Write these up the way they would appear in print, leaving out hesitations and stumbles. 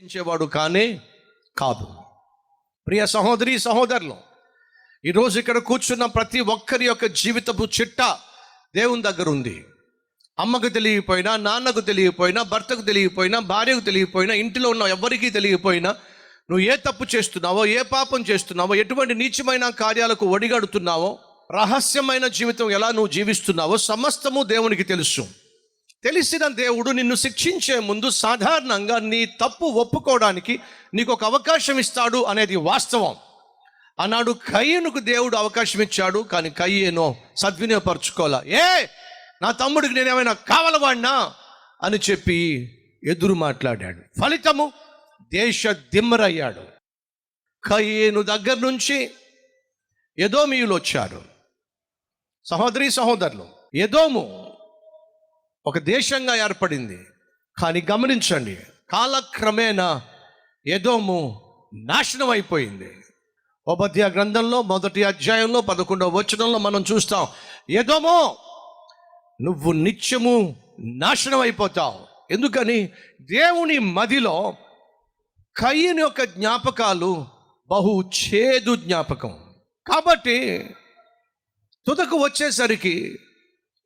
ఇచ్చేవాడు కానే కాదు. ప్రియ సహోదరి సహోదరులు, ఈరోజు ఇక్కడ కూర్చున్న ప్రతి ఒక్కరి యొక్క జీవితపు చిట్ట దేవుని దగ్గర ఉంది. అమ్మకు తెలియకపోయినా, నాన్నకు తెలియకపోయినా, భర్తకు తెలియకపోయినా, భార్యకు తెలియకపోయినా, ఇంటిలో ఉన్న ఎవరికీ తెలియకపోయినా, నువ్వు ఏ తప్పు చేస్తున్నావో, ఏ పాపం చేస్తున్నావో, ఎటువంటి నీచమైన కార్యాలకు ఒడిగడుతున్నావో, రహస్యమైన జీవితం ఎలా నువ్వు జీవిస్తున్నావో సమస్తము దేవునికి తెలుసు. తెలిసిన దేవుడు నిన్ను శిక్షించే ముందు సాధారణంగా నీ తప్పు ఒప్పుకోవడానికి నీకు ఒక అవకాశం ఇస్తాడు అనేది వాస్తవం. ఆనాడు కయ్యనుకు దేవుడు అవకాశం ఇచ్చాడు, కానీ కయ్యేనో సద్వినియోగపరచుకోవాలా. నా తమ్ముడికి నేనేమైనా కావాలవాడినా అని చెప్పి ఎదురు మాట్లాడాడు. ఫలితము దేశ దిమ్మరయ్యాడు. కయ్యేను దగ్గర నుంచి ఎదోమీయులు వచ్చారు. సహోదరి సహోదరులు, ఎదోము ఒక దేశంగా ఏర్పడింది. కానీ గమనించండి, కాలక్రమేణా ఎదోము నాశనం అయిపోయింది. ఓబద్య గ్రంథంలో 1వ అధ్యాయంలో 11వ వచనంలో మనం చూస్తాం, ఎదోము నువ్వు నిత్యము నాశనం అయిపోతావు. ఎందుకని? దేవుని మదిలో కయ్యని యొక్క జ్ఞాపకాలు బహు చేదు జ్ఞాపకం. కాబట్టి తుదకు వచ్చేసరికి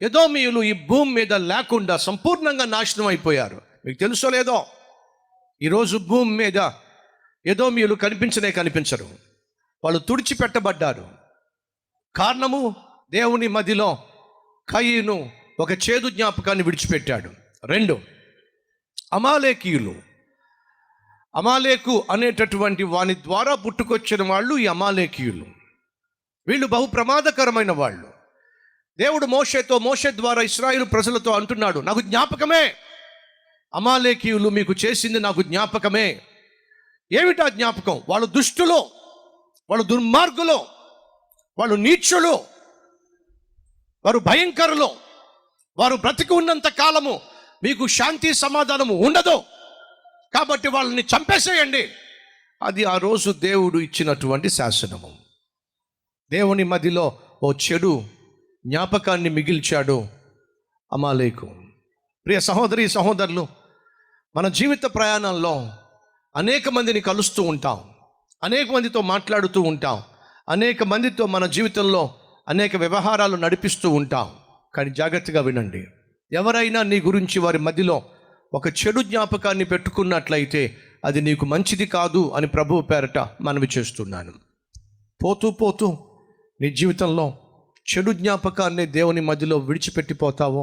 ఎదోమీయులు ఈ భూమి మీద లేకుండా సంపూర్ణంగా నాశనం అయిపోయారు. మీకు తెలుసో లేదో, ఈరోజు భూమి మీద ఎదోమీయులు కనిపించరు. వాళ్ళు తుడిచిపెట్టబడ్డారు. కారణము, దేవుని మదిలో కయ్యను ఒక చేదు జ్ఞాపకాన్ని విడిచిపెట్టాడు. 2, అమాలేకీయులు. అమాలేకు అనేటటువంటి వాని ద్వారా పుట్టుకొచ్చిన వాళ్ళు ఈ అమాలేకీయులు. వీళ్ళు బహు ప్రమాదకరమైన వాళ్ళు. దేవుడు మోషే ద్వారా ఇశ్రాయేలు ప్రజలతో అంటున్నాడు, నాకు జ్ఞాపకమే, అమాలేకీయులు మీకు చేసింది నాకు జ్ఞాపకమే. ఏమిటా జ్ఞాపకం? వాళ్ళు దుష్టులు, వాళ్ళు దుర్మార్గులు, వాళ్ళు నీచులు, వారు భయంకరులు. వారు బ్రతికి ఉన్నంత కాలము మీకు శాంతి సమాధానము ఉండదు. కాబట్టి వాళ్ళని చంపేసేయండి. అది ఆ రోజు దేవుడు ఇచ్చినటువంటి శాసనము. దేవుని మదిలో ఓ చెడు జ్ఞాపకాన్ని మిగిల్చాడు అమాలేకు. ప్రియ సహోదరి సహోదరులు, మన జీవిత ప్రయాణంలో అనేక మందిని కలుస్తూ ఉంటాం, అనేక మందితో మాట్లాడుతూ ఉంటాం, అనేక మందితో మన జీవితంలో అనేక వ్యవహారాలు నడిపిస్తూ ఉంటాం. కానీ జాగ్రత్తగా వినండి, ఎవరైనా నీ గురించి వారి మధ్యలో ఒక చెడు జ్ఞాపకాన్ని పెట్టుకున్నట్లయితే అది నీకు మంచిది కాదు అని ప్రభువు పేరట మనవి చేస్తున్నాను. పోతూ నీ జీవితంలో చెడు జ్ఞాపకాన్ని దేవుని మధ్యలో విడిచిపెట్టిపోతావో,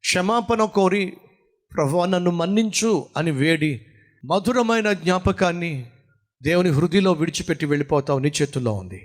క్షమాపణ కోరి ప్రభువా నన్ను మన్నించు అని వేడి మధురమైన జ్ఞాపకాన్ని దేవుని హృదయంలో విడిచిపెట్టి వెళ్ళిపోతావు. నీ చేతుల్లో ఉంది.